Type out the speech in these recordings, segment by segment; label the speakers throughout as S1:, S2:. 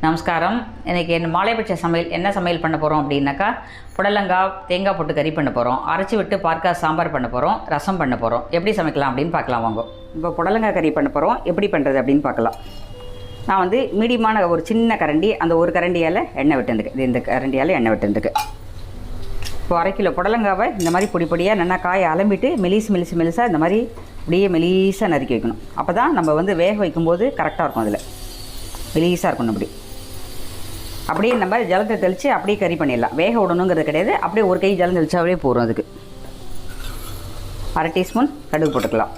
S1: நமஸ்காரம். இன்றைக்கி மாலைபட்ச சமையல் என்ன சமையல் பண்ண போகிறோம் அப்படின்னாக்கா, புடலங்காய் தேங்காய் போட்டு கறி பண்ண போகிறோம், அரைச்சி விட்டு பார்க்கா சாம்பார் பண்ண போகிறோம், ரசம் பண்ண போகிறோம். எப்படி சமைக்கலாம் அப்படின்னு பார்க்கலாம் வாங்க. இப்போ புடலங்காய் கறி பண்ண போகிறோம், எப்படி பண்ணுறது அப்படின்னு பார்க்கலாம். நான் வந்து மீடியமான ஒரு சின்ன கரண்டி, அந்த ஒரு கரண்டியால் எண்ணெய் விட்டுருந்துக்கு, இந்த கரண்டியால் எண்ணெய் விட்டுருந்துக்கு. இப்போ 1/2 கிலோ புடலங்காவை இந்த மாதிரி பொடி பொடியாக நல்லா காயை அலம்பிட்டு மெலிசாக இந்த மாதிரி அப்படியே மெலிசாக நறுக்கி வைக்கணும். அப்போ தான் நம்ம வந்து வேக வைக்கும்போது கரெக்டாக இருக்கும். அதில் மெலிசாக இருக்கணும். அப்படியே இந்த மாதிரி ஜலத்தை தெளித்து அப்படியே கறி பண்ணிடலாம். வேக விடணுங்கிறது கிடையாது, அப்படியே ஒரு கை ஜலம் தெளிச்சாவே போதும். அதுக்கு 1/2 டீஸ்பூன் கடுகு போட்டுக்கலாம்,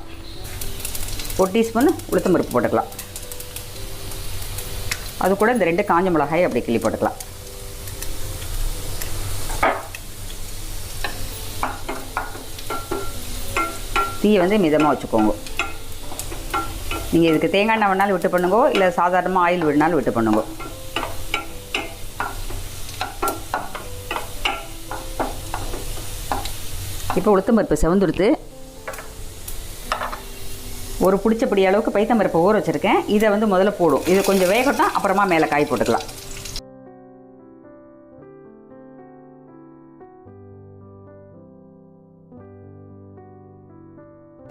S1: 1 டீஸ்பூன் உளுத்தம்பருப்பு போட்டுக்கலாம். அது கூட இந்த 2 காஞ்ச மிளகாயை அப்படியே கிள்ளி போட்டுக்கலாம். தீயை வந்து மிதமாக வச்சுக்கோங்க. நீங்கள் இதுக்கு தேங்காய் எண்ணெய் வேணாலும் விட்டு பண்ணுங்க, இல்லை சாதாரணமாக ஆயில் விடனாலும் விட்டு பண்ணுங்க. இப்போ உளுத்தம்பருப்பு செவந்துடுத்து, ஒரு பிடிச்சப்படி அளவுக்கு பைத்தம்பருப்பை ஊற வச்சுருக்கேன். இதை வந்து முதல்ல போடும், இது கொஞ்சம் வேகட்டும், அப்புறமா மேலே காய் போட்டுக்கலாம்.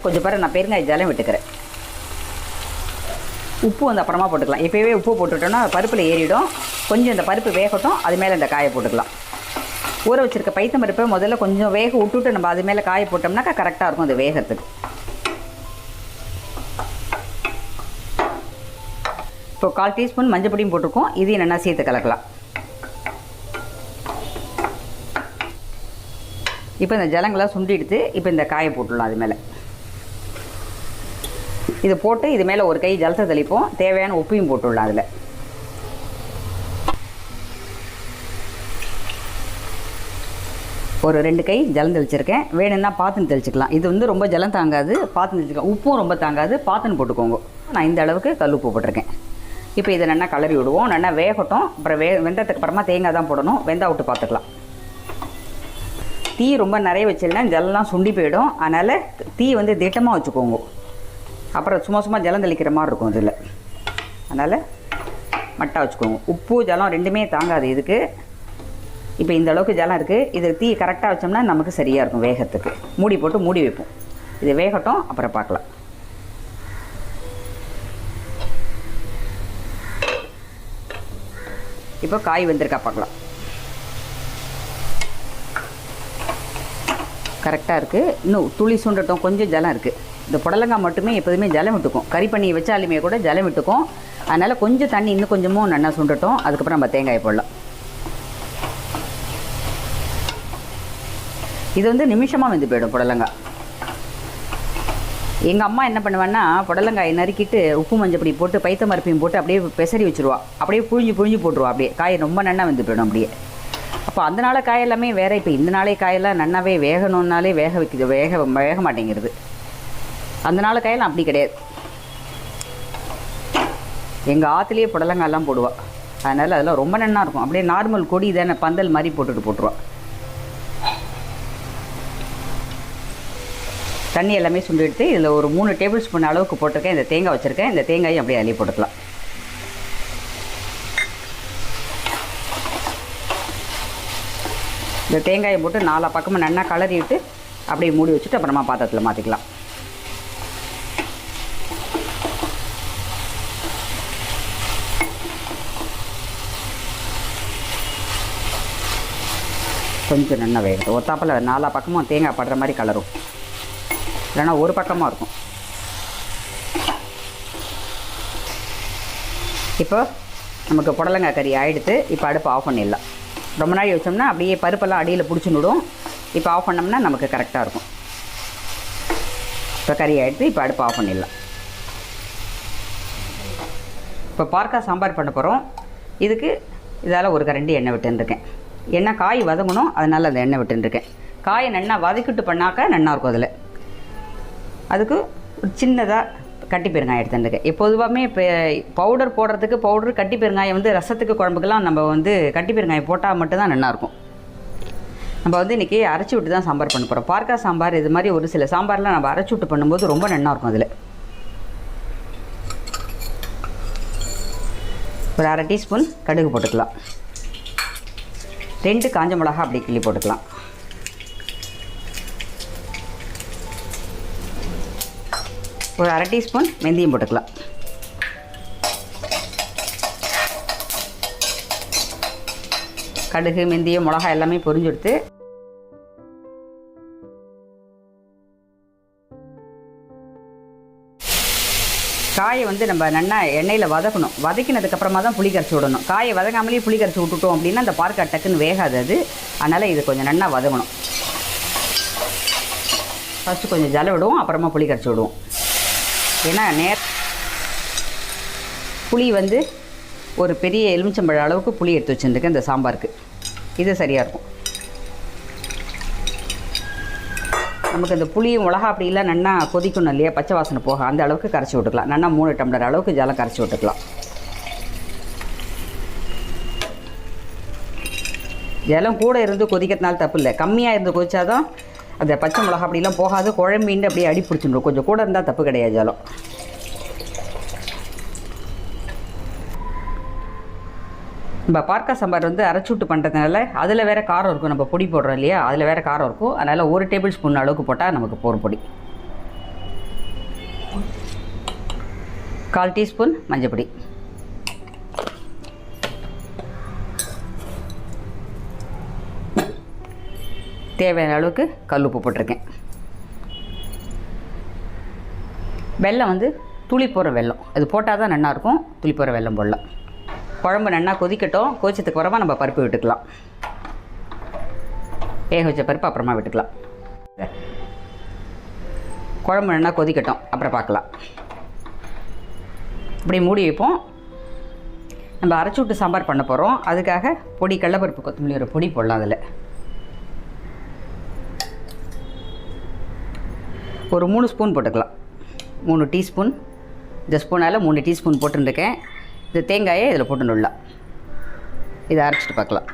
S1: கொஞ்சம் பாரு, நான் பெருங்காய ஜலம் விட்டுக்கிறேன். உப்பு வந்து அப்புறமா போட்டுக்கலாம். இப்போவே உப்பு போட்டுட்டோன்னா பருப்பில் ஏறிடும். கொஞ்சம் இந்த பருப்பு வேகட்டும், அது மேலே இந்த காயை போட்டுக்கலாம். ஊற வச்சுருக்க பைத்தம்பருப்பை முதல்ல கொஞ்சம் வேக விட்டுட்டு நம்ம அது மேலே காய போட்டோம்னாக்கா கரெக்டாக இருக்கும் அது வேகிறதுக்கு. இப்போ 1/4 டீஸ்பூன் மஞ்சள் பொடியும் போட்டிருக்கோம். இதையும் நல்லா சேர்த்து கலக்கலாம். இப்போ இந்த ஜலங்களாம் சுண்டி எடுத்து இப்போ இந்த காயை போட்டுடலாம். அது மேலே இது போட்டு இது மேலே ஒரு கை ஜலத்தை தெளிப்போம். தேவையான உப்பையும் போட்டுடலாம். அதில் ஒரு 2 கை ஜலம் தெளிச்சிருக்கேன். வேணும்னா பாத்துன்னு தெளிச்சிக்கலாம். இது வந்து ரொம்ப ஜலம் தாங்காது, பாத்துன்னு தெளிச்சிக்கலாம். உப்பும் ரொம்ப தாங்காது, பாத்துன்னு போட்டுக்கோங்க. நான் இந்த அளவுக்கு கல் உப்பு போட்டிருக்கேன். இப்போ இதை நல்லா கலரி விடுவோம். நல்லா வேகட்டும். அப்புறம் வெந்ததுக்கு அப்புறமா தேங்காய் தான் போடணும். வெந்தா விட்டு பார்த்துக்கலாம். தீ ரொம்ப நிறைய வச்சிங்கன்னா ஜலம்லாம் சுண்டி போயிடும். அதனால் தீ வந்து திட்டமாக வச்சுக்கோங்க. அப்புறம் சும்மா ஜலம் தெளிக்கிற மாதிரி இருக்கும் இதில். அதனால் மட்டா வச்சுக்கோங்க. உப்பு ஜலம் ரெண்டுமே தாங்காது இதுக்கு. இப்போ இந்த அளவுக்கு ஜலம் இருக்குது. இது தீ கரெக்டாக வச்சோம்னா நமக்கு சரியாக இருக்கும் வேகத்துக்கு. மூடி போட்டு மூடி வைப்போம். இது வேகட்டும், அப்புறம் பார்க்கலாம். இப்போ காய் வெந்திருக்கா பார்க்கலாம். கரெக்டாக இருக்குது. இன்னும் துளி சுண்டட்டும், கொஞ்சம் ஜலம் இருக்குது. இந்த புடலங்காய் மட்டுமே எப்போதுமே ஜலம் விட்டுக்கும். கறி பண்ணி வச்சாலுமே கூட ஜலம் விட்டுக்கும். அதனால் கொஞ்சம் தண்ணி இன்னும் கொஞ்சமும் நல்லா சுண்டட்டும். அதுக்கப்புறம் நம்ம தேங்காய் போடலாம். இது வந்து நிமிஷமாக வெந்து போயிடும் புடலங்காய். எங்கள் அம்மா என்ன பண்ணுவான்னா, புடலங்காயை நறுக்கிட்டு உப்பு மஞ்சள் பொடி போட்டு பைத்தம்பருப்பையும் போட்டு அப்படியே பெசரி வச்சுருவா. அப்படியே புழிஞ்சு போட்டுருவா. அப்படியே காய் ரொம்ப நன்னா வெந்து போயிடும் அப்படியே. அப்போ அந்த நாள் காய் எல்லாமே வேறு. இப்போ இந்த நாளே காயெல்லாம் நன்னாவே வேகணுன்னாலே வேக மாட்டேங்கிறது. அந்த நாள் காயெல்லாம் அப்படி கிடையாது. எங்கள் ஆற்றுலேயே புடலங்காயெல்லாம் போடுவாள். அதனால் அதெல்லாம் ரொம்ப நன்னா இருக்கும். அப்படியே நார்மல் கொடி தானே, பந்தல் மாதிரி போட்டுருவாள். தண்ணி எல்லாமே சுண்டி எடுத்து இதில் ஒரு 3 டேபிள் ஸ்பூன் அளவுக்கு போட்டிருக்கேன். இந்த தேங்காய் வச்சுருக்கேன். இந்த தேங்காயும் அப்படியே அள்ளி போட்டுக்கலாம். இந்த தேங்காயை போட்டு 4 பக்கமும் நல்லா கலரி விட்டு அப்படியே மூடி வச்சுட்டு அப்புறமா பாத்திரத்தில் மாற்றிக்கலாம். கொஞ்சம் நல்லா வேகட்டும். ஒத்தாப்பில் 4 பக்கமும் தேங்காய் படுற மாதிரி கலரும், இல்லைன்னா ஒரு பக்கமாக இருக்கும். இப்போ நமக்கு புடலங்காய் கறி ஆகிடுத்து. இப்போ அடுப்பு ஆஃப் பண்ணிடலாம். ரொம்ப நாள் வச்சோம்னா அப்படியே பருப்பெல்லாம் அடியில் பிடிச்சின்னுடும். இப்போ ஆஃப் பண்ணோம்னா நமக்கு கரெக்டாக இருக்கும். இப்போ கறி ஆகிடுத்து. இப்போ அடுப்பு ஆஃப் பண்ணிடலாம். இப்போ பார்க்காய் சாம்பார் பண்ண போகிறோம். இதுக்கு இதால் ஒரு கரண்டி எண்ணெய் விட்டுருக்கேன். எண்ணெய் காய் வதங்கணும், அதனால் அந்த எண்ணெய் விட்டுருக்கேன். காயை நல்லா வதக்கிட்டு பண்ணாக்கா நல்லாயிருக்கும். அதில் அதுக்கு ஒரு சின்னதாக கட்டி பெருங்காயம் எடுத்துருக்கேன். எப்போதுவாமே இப்போ பவுடர் போடுறதுக்கு கட்டி பெருங்காயம் வந்து ரசத்துக்கு குழம்புக்கெல்லாம் நம்ம வந்து கட்டி பெருங்காயம் போட்டால் மட்டும்தான் நல்லாயிருக்கும். நம்ம வந்து இன்றைக்கி அரைச்சி விட்டு தான் சாம்பார் பண்ண போகிறோம். பார்க்காய் சாம்பார் இது மாதிரி ஒரு சில சாம்பார்லாம் நம்ம அரைச்சி விட்டு பண்ணும்போது ரொம்ப நல்லாயிருக்கும். அதில் ஒரு அரை டீஸ்பூன் கடுகு போட்டுக்கலாம். 2 காஞ்ச மிளகா அப்படி கிள்ளி போட்டுக்கலாம். ஒரு அரை டீஸ்பூன் வெந்தயம் போட்டுக்கலாம். கடுகு வெந்தயம் மிளகா எல்லாமே பொரிஞ்செடுத்து காயை வந்து நம்ம நல்லா எண்ணெயில் வதக்கணும். வதக்கினதுக்கப்புறமா தான் புளி கரைச்சி விடணும். காயை வதக்காமலேயே புளி கரைச்சி விட்டுட்டோம் அப்படின்னா அந்த பார்க்க டக்குன்னு வேகாது அது. அதனால் இது கொஞ்சம் நல்லா வதங்கணும். ஃபஸ்ட்டு கொஞ்சம் ஜல விடுவோம், அப்புறமா புளி கரைச்சி விடுவோம். ஏன்னா புளி வந்து ஒரு பெரிய எலுமிச்சம்பழம் அளவுக்கு புளி எடுத்து வச்சுருக்கேன் இந்த சாம்பாருக்கு. இது சரியாக இருக்கும். நமக்கு இந்த புளி மிளகா அப்படிலாம் நல்லா கொதிக்கணும் இல்லையா, பச்சை வாசனை போக அந்த அளவுக்கு கரைச்சி விட்டுக்கலாம். நல்லா 3 டம்ளர் அளவுக்கு ஜலம் கரைச்சி விட்டுக்கலாம். ஜலம் கூட இருந்து கொதிக்கிறதுனால தப்பு இல்லை, கம்மியாக இருந்து கொதிச்சாதான் அந்த பச்சை மிளகா அப்படிலாம் போகாது, குழம்பின்னு அப்படியே அடி பிடிச்சிடும். கொஞ்சம் கூட இருந்தால் தப்பு கிடையாது ஜலம். நம்ம பார்க்கா சாம்பார் வந்து அரைச்சுட்டு பண்ணுறதுனால அதில் வேறு காரம் இருக்கும். நம்ம பொடி போடுறோம் இல்லையா, அதில் வேறு காரம் இருக்கும். அதனால் 1 டேபிள் ஸ்பூன் அளவுக்கு போட்டால் நமக்கு போகிற பொடி. 1/4 டீஸ்பூன் மஞ்சள் பொடி, தேவையான அளவுக்கு கல் உப்பு போட்டிருக்கேன். வெல்லம் வந்து துளி போகிற வெல்லம், அது போட்டால் தான் நல்லாயிருக்கும். துளி போகிற வெல்லம் போடலாம். குழம்பு நல்லா கொதிக்கட்டும். கொதிச்சதுக்கு அப்புறமா நம்ம பருப்பு விட்டுக்கலாம். வேக வச்ச பருப்பு அப்புறமா விட்டுக்கலாம். குழம்பு நல்லா கொதிக்கட்டும், அப்புறம் பார்க்கலாம். இப்படி மூடி வைப்போம். நம்ம அரைச்சி விட்டு சாம்பார் பண்ண போகிறோம். அதுக்காக பொடி கடலைப்பருப்பு கொத்தமல்லி ஒரு பொடி போடலாம். அதில் ஒரு 3 ஸ்பூன் போட்டுக்கலாம். 3 டீஸ்பூன். இந்த ஸ்பூனால் 3 டீஸ்பூன் போட்டுருக்கேன். இந்த தேங்காயை இதில் போட்டு நுள்ளலாம். இதை அரைச்சிட்டு பார்க்கலாம்.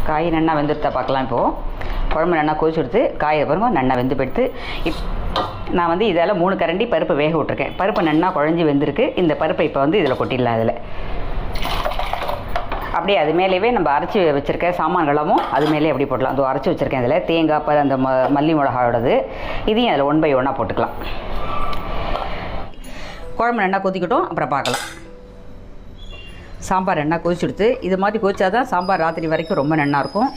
S1: காய் நல்லா வெந்துடுத்தா பார்க்கலாம். இப்போது குழம்பு நல்லா கொதிச்சுடுத்து காயை பாருங்க நல்லா வெந்து போய்டுத்து. நான் வந்து இதில் 3 கரண்டி பருப்பு வேக விட்ருக்கேன். பருப்பு நல்லா குழஞ்சி வெந்திருக்கு. இந்த பருப்பை இப்போ வந்து இதில் கொட்டிடலாம். அதில் அப்படியே அது மேலேயே நம்ம அரைச்சி வச்சுருக்க சாமான்களமும் அது மேலே அப்படி போடலாம். அது அரைச்சி வச்சுருக்கேன். இதில் தேங்காய் அந்த மல்லி மிளகாயோடது இதையும் அதில் 1 பை 1 போட்டுக்கலாம். குழம்பு நல்லா கொதிக்கட்டும், அப்புறம் பார்க்கலாம். சாம்பார் நல்லா கொதிச்சுடுத்து. இது மாதிரி கொதிச்சா தான் சாம்பார் ராத்திரி வரைக்கும் ரொம்ப நல்லாயிருக்கும்.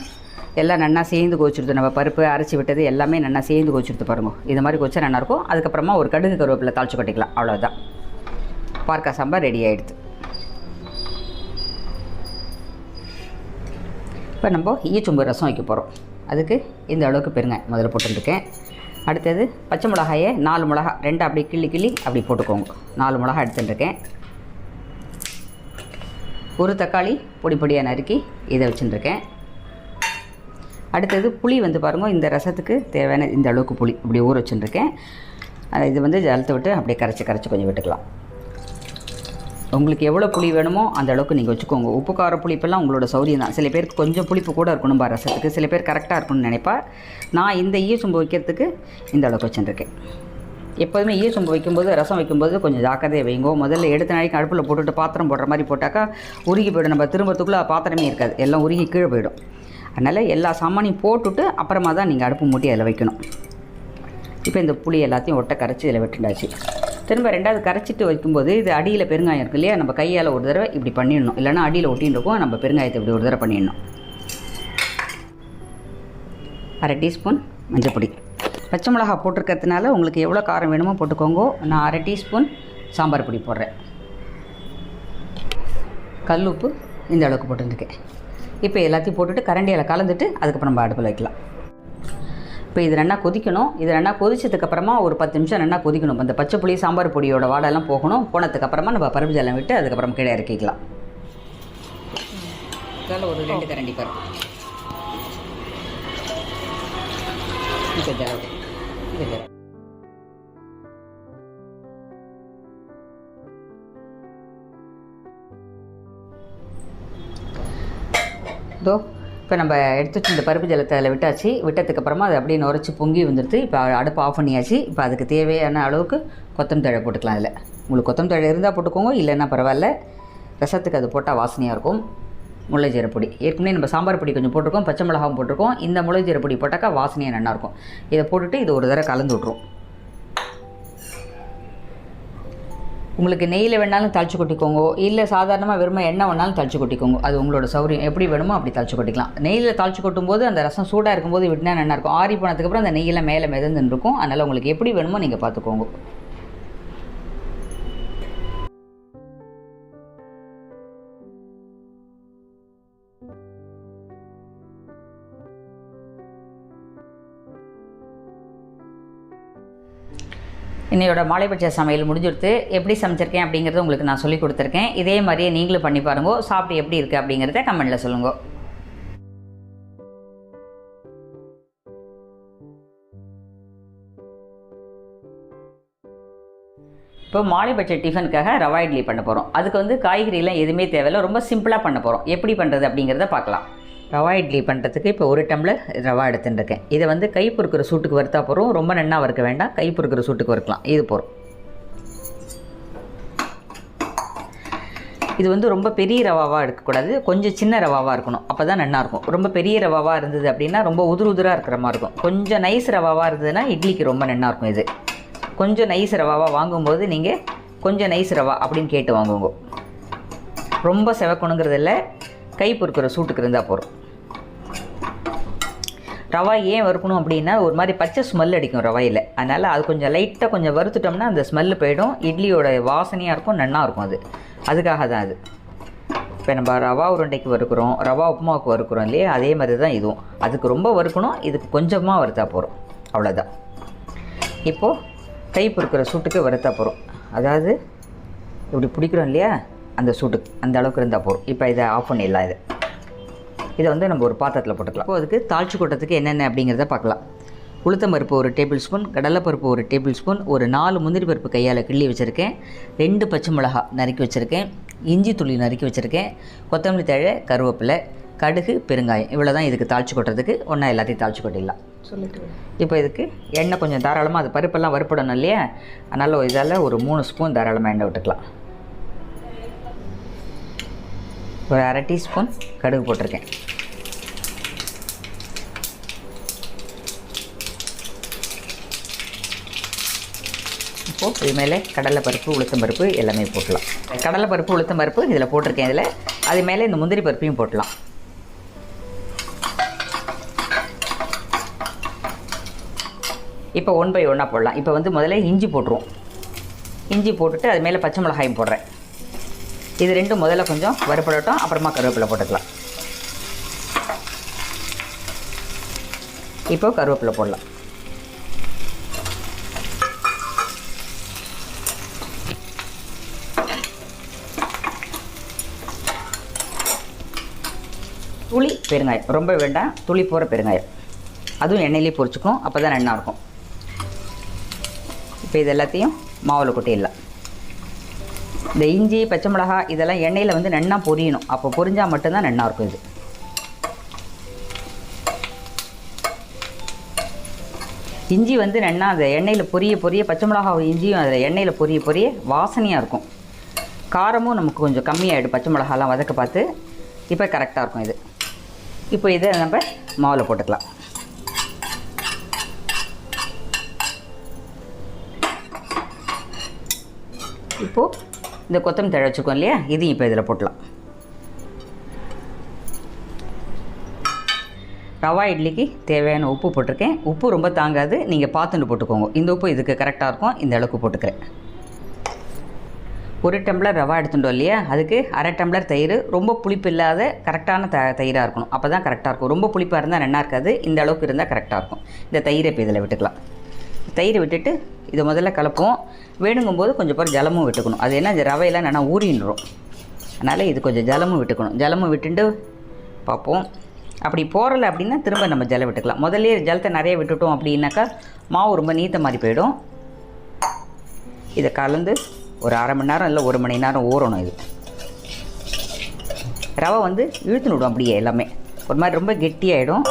S1: எல்லாம் நல்லா சேர்ந்து கொதிச்சுடுது. நம்ம பருப்பு அரைச்சி விட்டது எல்லாமே நல்லா சேர்ந்து கொதிச்சுடுத்து பாருங்க. இது மாதிரி கொதிச்சா நல்லாயிருக்கும். அதுக்கப்புறமா ஒரு கடுகு கருவேப்பிலை தாளிச்சு கொட்டிக்கலாம். அவ்வளோதான், பார்க்கா சாம்பார் ரெடி ஆகிடுது. இப்போ நம்ம ஈச்சொம்பு ரசம் வைக்க போகிறோம். அதுக்கு இந்த அளவுக்கு பெருங்காயம் முதல்ல போட்டுருக்கேன். அடுத்தது பச்சை மிளகாயை 4 மிளகா 2 அப்படி கிள்ளி அப்படி போட்டுக்கோங்க. 4 மிளகா எடுத்துட்டுருக்கேன். ஒரு தக்காளி பொடி பொடியாக நறுக்கி இதை வச்சுட்டுருக்கேன். அடுத்தது புளி வந்து பாருங்கள், இந்த ரசத்துக்கு தேவையான இந்த அளவுக்கு புளி இப்படி ஊற வச்சுட்டுருக்கேன். இது வந்து ஜலத்தை விட்டு அப்படியே கரைச்சி கொஞ்சம் விட்டுக்கலாம். உங்களுக்கு எவ்வளோ புளி வேணுமோ அந்த அளவுக்கு நீங்கள் வச்சுக்கோங்க. உப்பு கார புளிப்பெல்லாம் உங்களோட சௌரியம் தான். சில பேருக்கு கொஞ்சம் புளிப்பு கூட இருக்கணும் ரசத்துக்கு, சில பேர் கரெக்டாக இருக்கணும்னு நினைப்பா. நான் இந்த ஈச்சொம்பு வைக்கிறதுக்கு இந்த அளவுக்கு வச்சுருக்கேன். எப்போதுமே ஈச்சொம்பு வைக்கும்போது ரசம் வைக்கும்போது கொஞ்சம் ஜாக்கிரதையாக வைங்கோ. முதல்ல எடுத்த நாளைக்கு அடுப்பில் போட்டுட்டு பாத்திரம் போடுற மாதிரி போட்டாக்கா உருகி போய்டும். நம்ம திரும்பத்துக்குள்ளே பாத்திரமே இருக்காது, எல்லாம் உருகி கீழே போயிடும். அதனால் எல்லா சாமானையும் போட்டுட்டு அப்புறமா தான் நீங்கள் அடுப்பு மூட்டி அதில் வைக்கணும். இப்போ இந்த புளி எல்லாத்தையும் ஒட்டை கரைச்சி இதில் விட்டுண்டாச்சு. திரும்ப 2வது கரைச்சிட்டு வைக்கும்போது இது அடியில் பெருங்காயம் இருக்கு இல்லையா, நம்ம கையால் ஒரு தடவை இப்படி பண்ணிடணும். இல்லைனா அடியில் ஒட்டின்னு இருக்கும். நம்ம பெருங்காயத்தை இப்படி ஒரு தடவை பண்ணிடணும். அரை டீஸ்பூன் மஞ்சள் பொடி. பச்சை மிளகா போட்டிருக்கிறதுனால உங்களுக்கு எவ்வளோ காரம் வேணுமோ போட்டுக்கோங்க. நான் அரை டீஸ்பூன் சாம்பார் பொடி போடுறேன். கல் உப்பு இந்த அளவுக்கு போட்டுருக்கேன். இப்போ எல்லாத்தையும் போட்டுட்டு கரண்டியில் கலந்துட்டு அதுக்கப்புறம் நம்ம அடுப்பில் வைக்கலாம். இப்போ இது நல்லா கொதிக்கணும். இது நல்லா கொதிச்சதுக்கப்புறமா ஒரு 10 நிமிஷம் நல்லா கொதிக்கணும். அந்த பச்சை புளி சாம்பார் பொடியோட வாடெல்லாம் போகணும். போனதுக்கப்புறமா நம்ம பருப்பு ஜலம் விட்டு அதுக்கப்புறம் கீழே இறக்கிக்கலாம். இதில் ஒரு 2 கரண்டி பருப்பு இதோ இப்போ நம்ம எடுத்து இந்த பருப்பு ஜலத்தை அதில் விட்டாச்சு. விட்டதுக்கப்புறமா அது அப்படியே நுரைச்சி பொங்கி வந்துடுது. இப்போ அடுப்பு ஆஃப் பண்ணியாச்சு. இப்போ அதுக்கு தேவையான அளவுக்கு கொத்தமல்லி தழை போட்டுக்கலாம். அதில் உங்களுக்கு கொத்தமல்லி தழை இருந்தால் போட்டுக்கோங்க, இல்லைன்னா பரவாயில்ல. ரசத்துக்கு அது போட்டால் வாசனையாக இருக்கும். முல்லை ஜீரப்பொடி ஏற்கனவே நம்ம சாம்பார் பொடி கொஞ்சம் போட்டிருக்கோம், பச்சை மிளகாவும் போட்டிருக்கோம். இந்த முல்லை ஜீரப்பொடி போட்டாக்கா வாசனையாக நல்லாயிருக்கும். இதை போட்டுட்டு இது ஒரு தடவை கலந்து விட்ருவோம். உங்களுக்கு நெய்யில் வேணாலும் தாளித்து கொட்டிக்கோங்க, இல்லை சாதாரணமாக வெறும் எண்ணெய் வேணாலும் தாளித்து கொட்டிக்கோங்க. அது உங்களோட சௌரியம், எப்படி வேணுமோ அப்படி தாளித்து கொட்டிக்கலாம். நெய்யில் தாளித்து கொட்டும்போது அந்த ரசம் சூடாக இருக்கும்போது விட்டுனா நல்லாயிருக்கும். ஆறி போனதுக்கப்புறம் அந்த நெய்யெல்லாம் மேலே மிதந்துன்னு இருக்கும். அதனால் உங்களுக்கு எப்படி வேணுமோ நீங்கள் பார்த்துக்கோங்க. இன்னையோட மாலைபட்ச சமையல் முடிஞ்சுடுத்து. எப்படி சமைச்சிருக்கேன் அப்படிங்கிறத உங்களுக்கு நான் சொல்லி கொடுத்துருக்கேன். இதே மாதிரியே நீங்களும் பண்ணி பாருங்க. சாப்பிட்டு எப்படி இருக்குது அப்படிங்கிறத கமெண்ட்டில் சொல்லுங்க. இப்போ மாலைபட்ச டிஃபனுக்காக ரவா இட்லி பண்ண போகிறோம். அதுக்கு காய்கறிலாம் எதுவுமே தேவையில்லை, ரொம்ப சிம்பிளாக பண்ண போகிறோம். எப்படி பண்ணுறது அப்படிங்கிறத பார்க்கலாம். ரவா இட்லி பண்ணுறதுக்கு இப்போ 1 டம்ளர் ரவா எடுத்துட்டுருக்கேன். இதை கை பொறுக்கிற சூட்டுக்கு வறுத்தா போகிறோம். ரொம்ப நன்னா வறுக்க வேண்டாம், கை பொறுக்கிற சூட்டுக்கு வறுக்கலாம். இது போகிறோம். இது ரொம்ப பெரிய ரவாவாக எடுக்கக்கூடாது, கொஞ்சம் சின்ன ரவாவாக இருக்கணும். அப்போ தான் நல்லாயிருக்கும். ரொம்ப பெரிய ரவாவாக இருந்தது அப்படின்னா ரொம்ப உதிராக இருக்கிற மாதிரி இருக்கும். கொஞ்சம் நைஸ் ரவாவாக இருந்ததுன்னா இட்லிக்கு ரொம்ப நல்லாயிருக்கும். இது கொஞ்சம் நைஸ் ரவாவாக வாங்கும்போது நீங்கள் கொஞ்சம் நைஸ் ரவா அப்படின்னு கேட்டு வாங்குவோங்க. ரொம்ப செவக்கணுங்கிறது இல்லை, கை பொறுக்கிற சூட்டுக்கு இருந்தால் போகிறோம். ரவா ஏன் வறுக்கணும் அப்படின்னா ஒரு மாதிரி பச்சை ஸ்மெல் அடிக்கும் ரவையில். அதனால் அது கொஞ்சம் லைட்டாக கொஞ்சம் வறுத்துட்டோம்னா அந்த ஸ்மெல்லு போயிடும். இட்லியோட வாசனையாக இருக்கும், நல்லாயிருக்கும். அதுக்காக தான் அது. இப்போ நம்ம ரவா உருண்டைக்கு வறுக்கிறோம், ரவா உப்புமாவுக்கு வறுக்கிறோம் இல்லையா, அதே மாதிரி தான் இதுவும். அதுக்கு ரொம்ப வறுக்கணும், இதுக்கு கொஞ்சமாக வறுத்தா போகிறோம், அவ்வளோதான். இப்போது கை பொறுக்கிற சூட்டுக்கு வறுத்தா போகிறோம். அதாவது இப்படி பிடிக்கிறோம் இல்லையா, அந்த சூட்டுக்கு அந்த அளவுக்கு இருந்தால் போகிறோம். இப்போ இதை ஆஃப் பண்ணிடலாம். இதை நம்ம ஒரு பாத்திரத்தில் போட்டுக்கலாம். இப்போ அதுக்கு தாளிச்சு கொட்டத்துக்கு என்னென்ன அப்படிங்கிறத பார்க்கலாம். உளுத்தம் பருப்பு 1 டேபிள் ஸ்பூன், கடலைப்பருப்பு 1 டேபிள் ஸ்பூன், ஒரு 4 முந்திரி பருப்பு கையால் கிள்ளி வச்சுருக்கேன், 2 பச்சை மிளகா நறுக்கி வச்சுருக்கேன், இஞ்சி துளி நறுக்கி வச்சுருக்கேன், கொத்தமல்லி தழை, கருவேப்பிலை, கடுகு, பெருங்காயம். இவ்வளோ தான் இதுக்கு தாளிச்சு கொட்டுறதுக்கு. ஒன்றா எல்லாத்தையும் தாளிச்சு கொட்டிடலாம். இப்போ இதுக்கு எண்ணெய் கொஞ்சம் தாராளமாக, அது பருப்பெல்லாம் வறுப்படணும் இல்லையா, அதனால் இதால் ஒரு 3 ஸ்பூன் தாராளமாக எண்ணெய் விட்டுக்கலாம். ஒரு 1/2 டீஸ்பூன் கடுகு போட்டிருக்கேன். இப்போது இது மேலே கடலைப்பருப்பு, உளுத்தம் பருப்பு எல்லாமே போட்டலாம். கடலைப்பருப்பு, உளுத்தம் பருப்பு இதில் போட்டிருக்கேன். இதில் அது மேலே இந்த முந்திரி பருப்பையும் போட்டலாம். இப்போ 1 பை 1 போடலாம். இப்போ முதல்ல இஞ்சி போட்டுருவோம். இஞ்சி போட்டுட்டு அது மேலே பச்சை மிளகாயும் போடுறேன். இது ரெண்டும் முதல்ல கொஞ்சம் வறுப்படட்டும், அப்புறமா கருவேப்பிலை போட்டுக்கலாம். இப்போ கருவேப்பிலை போடலாம். துளி பெருங்காயம், ரொம்ப வேண்டாம், துளி போகிற பெருங்காயம். அதுவும் எண்ணெயிலே பொரிச்சுக்கும், அப்போ தான் நல்லா இருக்கும். இப்போ இது எல்லாத்தையும் மாவில் கொட்டிடலாம். இந்த இஞ்சி, பச்சை மிளகா இதெல்லாம் எண்ணெயில் நன்னா பொரியணும். அப்போ பொரிஞ்சால் மட்டும்தான் நல்லாயிருக்கும். இது இஞ்சி நன்னா அந்த எண்ணெயில் பொரிய பச்சை மிளகாவும் இஞ்சியும் அதில் எண்ணெயில் பொரிய வாசனையாக இருக்கும். காரமும் நமக்கு கொஞ்சம் கம்மியாகிடும் பச்சை மிளகாலாம் வதக்க பார்த்து. இப்போ கரெக்டாக இருக்கும் இது. இப்போ இதை நம்ம மாவில் போட்டுக்கலாம். இப்போது இந்த கொத்தமல்லி தழை வச்சுருக்கோம் இல்லையா, இதையும் இப்போ இதில் போட்டலாம். ரவா இட்லிக்கு தேவையான உப்பு போட்டிருக்கேன். உப்பு ரொம்ப தாங்காது, நீங்கள் பார்த்துட்டு போட்டுக்கோங்க. இந்த உப்பு இதுக்கு கரெக்டாக இருக்கும், இந்த அளவுக்கு போட்டுக்கிறேன். 1 டம்ளர் ரவா எடுத்துட்டோம் இல்லையா, அதுக்கு 1/2 டம்ளர் தயிர். ரொம்ப புளிப்பு இல்லாத கரெக்டான தயிராக இருக்கணும், அப்போ தான் கரெக்டாக இருக்கும். ரொம்ப புளிப்பாக இருந்தால் நல்லா இருக்காது, இந்த அளவுக்கு இருந்தால் கரெக்டாக இருக்கும். இந்த தயிரை இப்போ இதில் விட்டுக்கலாம். தயிர் விட்டுட்டு இதை முதல்ல கலப்போம். வேணுங்கும்போது கொஞ்சம் பேர் ஜலமும் விட்டுக்கணும். அது என்ன, ரவையெல்லாம் நல்லா ஊறின்றோம், அதனால் இது கொஞ்சம் ஜலமும் விட்டுக்கணும். ஜலமும் விட்டுட்டு பார்ப்போம். அப்படி போகிறல அப்படின்னா திரும்ப நம்ம ஜலம் விட்டுக்கலாம். முதல்ல ஜலத்தை நிறைய விட்டுட்டோம் அப்படின்னாக்கா மாவு ரொம்ப நீத்த மாதிரி போயிடும். இதை கலந்து ஒரு 1/2 மணி நேரம் இல்லை 1 மணி நேரம் ஊறணும். இது ரவை இழுத்துன்னு விடும் அப்படியே எல்லாமே. ஒரு மாதிரி ரொம்ப கெட்டியாயிடும்.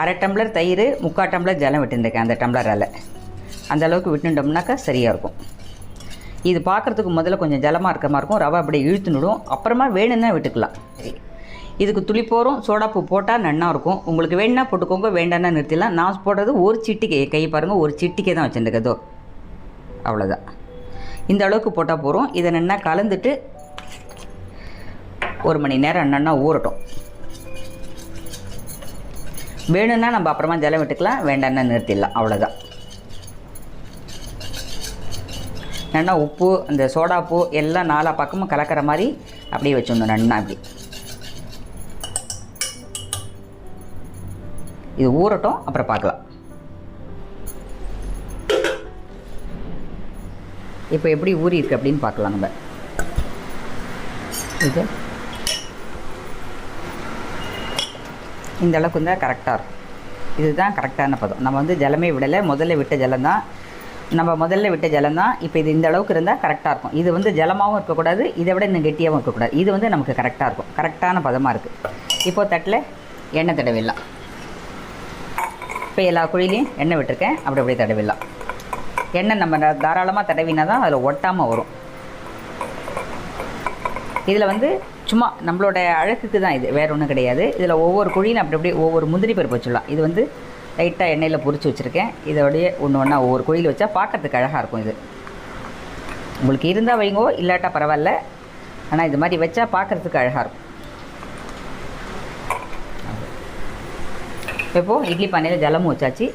S1: அரை டம்ளர் தயிர், 3/4 டம்ளர் ஜலம் விட்டுருக்கேன் அந்த டம்ளரால். அந்த அளவுக்கு விட்டுட்டோம்னாக்கா சரியாக இருக்கும். இது பார்க்குறதுக்கு முதல்ல கொஞ்சம் ஜலமாக இருக்க மாதிரி இருக்கும். ரவை அப்படியே இழுத்துனுடும். அப்புறமா வேணும்னா விட்டுக்கலாம். சரி, இதுக்கு துளிப்போரும் சோடாப்பூ போட்டால் நன்னா இருக்கும். உங்களுக்கு வேணுன்னா போட்டுக்கோங்க, வேண்டான்னா நிறுத்திடலாம். நான் போடுறது ஒரு சிட்டிக்கை, கை பாருங்கள், ஒரு சிட்டிக்கை தான் வச்சுருக்கதோ, அவ்வளோதான். இந்த அளவுக்கு போட்டால் போகிறோம். இதை நன்னா கலந்துட்டு 1 மணி நேரம் நன்னா ஊறட்டும். வேணும்னா நம்ம அப்புறமா ஜலம் விட்டுக்கலாம், வேண்டான்னா நிறுத்திடலாம், அவ்வளோதான். நன்னா உப்பு, இந்த சோடாப்பூ எல்லாம் 4 பக்கமும் கலக்கிற மாதிரி அப்படியே வச்சுடணும் நன்னா. அப்படி இது ஊறட்டும், அப்புறம் பார்க்கலாம். இப்போ எப்படி ஊறி இருக்கு அப்படின்னு பார்க்கலாம். நம்ம இது இந்த அளவுக்கு இருந்தால் கரெக்டாக இருக்கும். இதுதான் கரெக்டான பதம். நம்ம வந்து ஜலமே விடலை, முதல்ல விட்ட ஜலம் தான். இப்போ இது இந்த அளவுக்கு இருந்தால் கரெக்டாக இருக்கும். இது வந்து ஜலமாகவும் இருக்கக்கூடாது, இதை விட இன்னும் கெட்டியாகவும் இருக்கக்கூடாது. இது வந்து நமக்கு கரெக்டாக இருக்கும், கரெக்டான பதமாக இருக்குது. இப்போது தட்டில் எண்ணெய் தடவிடலாம். இப்போ எல்லா குழிலையும் எண்ணெய் விட்டுருக்கேன், அப்படியே தடவிடலாம். எண்ணெய் நம்ம தாராளமாக தடவினா தான் அதில் ஒட்டாமல் வரும். இதில் வந்து சும்மா நம்மளோட அழகுக்கு தான் இது, வேறு ஒன்றும் கிடையாது. இதில் ஒவ்வொரு குழியும் அப்படியே ஒவ்வொரு முந்திரி பருப்பு வச்சிடலாம். இது வந்து லைட்டாக எண்ணெயில் பொரிச்சு வச்சுருக்கேன். இதோடைய ஒன்று ஒன்றா ஒவ்வொரு குழியில் வச்சா பார்க்கறதுக்கு அழகாக இருக்கும். இது உங்களுக்கு இருந்தால் வைங்கோ, இல்லாட்டா பரவாயில்ல. ஆனால் இது மாதிரி வச்சா பார்க்குறதுக்கு அழகாக இருக்கும். இப்போது இட்லி பானையில் ஜலமும் வச்சாச்சு.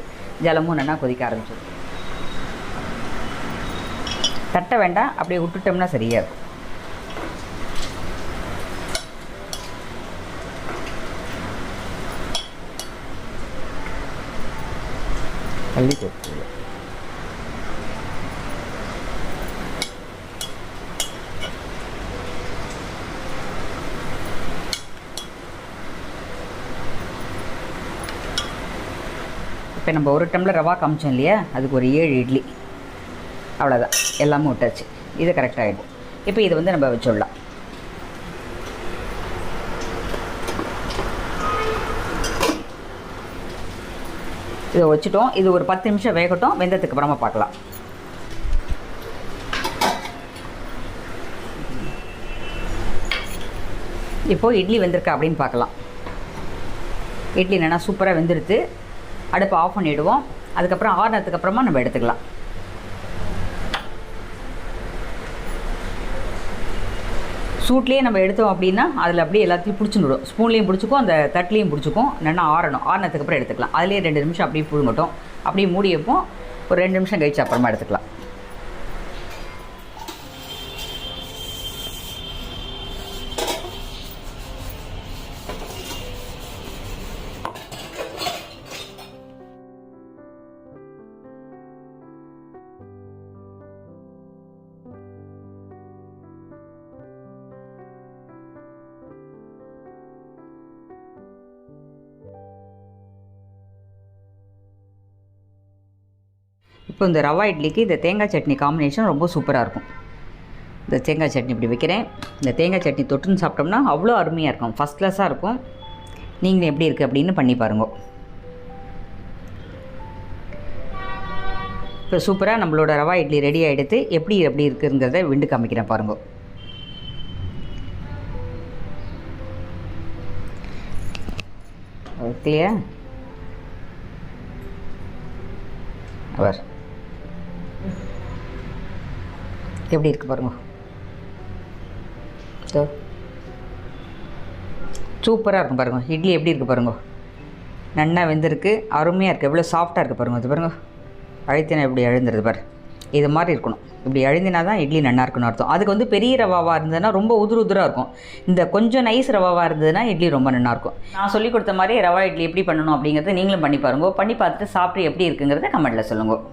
S1: ஜலமும் நல்லா கொதிக்க ஆரம்பிச்சிடும். தட்ட வேண்டாம், அப்படியே விட்டுட்டோம்னா சரியாக இருக்கும். தள்ளி போட்டு இப்போ நம்ம 1 டம்ளர் ரவா காமிச்சோம் இல்லையா, அதுக்கு ஒரு 7 இட்லி, அவ்வளோதான். எல்லாமே விட்டாச்சு. இது கரெக்டாகிடும். இப்போ இது வந்து நம்ம வச்சுடலாம். இதை வச்சுட்டோம். இது ஒரு 10 நிமிஷம் வேகட்டும். வெந்ததுக்கு அப்புறமா பார்க்கலாம். இப்போது இட்லி வெந்திருக்கா அப்படின்னு பார்க்கலாம். இட்லி என்னென்னா சூப்பராக வெந்துடுது. அடுப்பை ஆஃப் பண்ணிவிடுவோம். அதுக்கப்புறம் ஆறுனதுக்கப்புறமா நம்ம எடுத்துக்கலாம். சூட்லேயே நம்ம எடுத்தோம் அப்படின்னா அதில் அப்படியே எல்லாத்தையும் பிடிச்சிடும். ஸ்பூன்லேயும் பிடிச்சிக்கும், அந்த தட்லேயும் பிடிச்சிக்கும். என்னென்னா ஆறணும். ஆறுனதுக்கப்புறம் எடுத்துக்கலாம். அதிலே 2 நிமிஷம் அப்படியே புழுங்கட்டும். அப்படியே மூடி வைப்போம். ஒரு 2 நிமிஷம் கழிச்சு அப்புறமா எடுத்துக்கலாம். இப்போ இந்த ரவா இட்லிக்கு இந்த தேங்காய் சட்னி காம்பினேஷன் ரொம்ப சூப்பராக இருக்கும். இந்த தேங்காய் சட்னி இப்படி வைக்கிறேன். இந்த தேங்காய் சட்னி தொட்டுன்னு சாப்பிட்டோம்னா அவ்வளோ அருமையாக இருக்கும், ஃபஸ்ட் கிளாஸாக இருக்கும். நீங்கள் எப்படி இருக்குது அப்படின்னு பண்ணி பாருங்க. இப்போ சூப்பராக நம்மளோட ரவா இட்லி ரெடி ஆகிடுது. எப்படி இருக்குங்கிறத விண்டு காமிக்கிறேன் பாருங்க. ஓகேயா? அவர் எப்படி இருக்குது பாருங்க. சூப்பராக இருக்கும் பாருங்க. இட்லி எப்படி இருக்குது பாருங்க. நன்னா வெந்திருக்கு, அருமையாக இருக்குது. எவ்வளோ சாஃப்டாக இருக்குது பாருங்க. அது பாருங்க, அழுத்தினா எப்படி அழுந்துருது பாரு. இது மாதிரி இருக்கணும். இப்படி அழுந்தினா தான் இட்லி நல்லா இருக்குன்னு அர்த்தம். அதுக்கு வந்து பெரிய ரவாவாக இருந்ததுன்னா ரொம்ப உதிராக இருக்கும். இந்த கொஞ்சம் நைஸ் ரவாவாக இருந்ததுன்னா இட்லி ரொம்ப நல்லாயிருக்கும். நான் சொல்லிக் கொடுத்த மாதிரி ரவா இட்லி எப்படி பண்ணணும் அப்படிங்கிறத நீங்களும் பண்ணி பாருங்க. பண்ணி பார்த்துட்டு சாப்பிட்டு எப்படி இருக்குங்கிறத கமெண்ட்டில் சொல்லுங்கள்.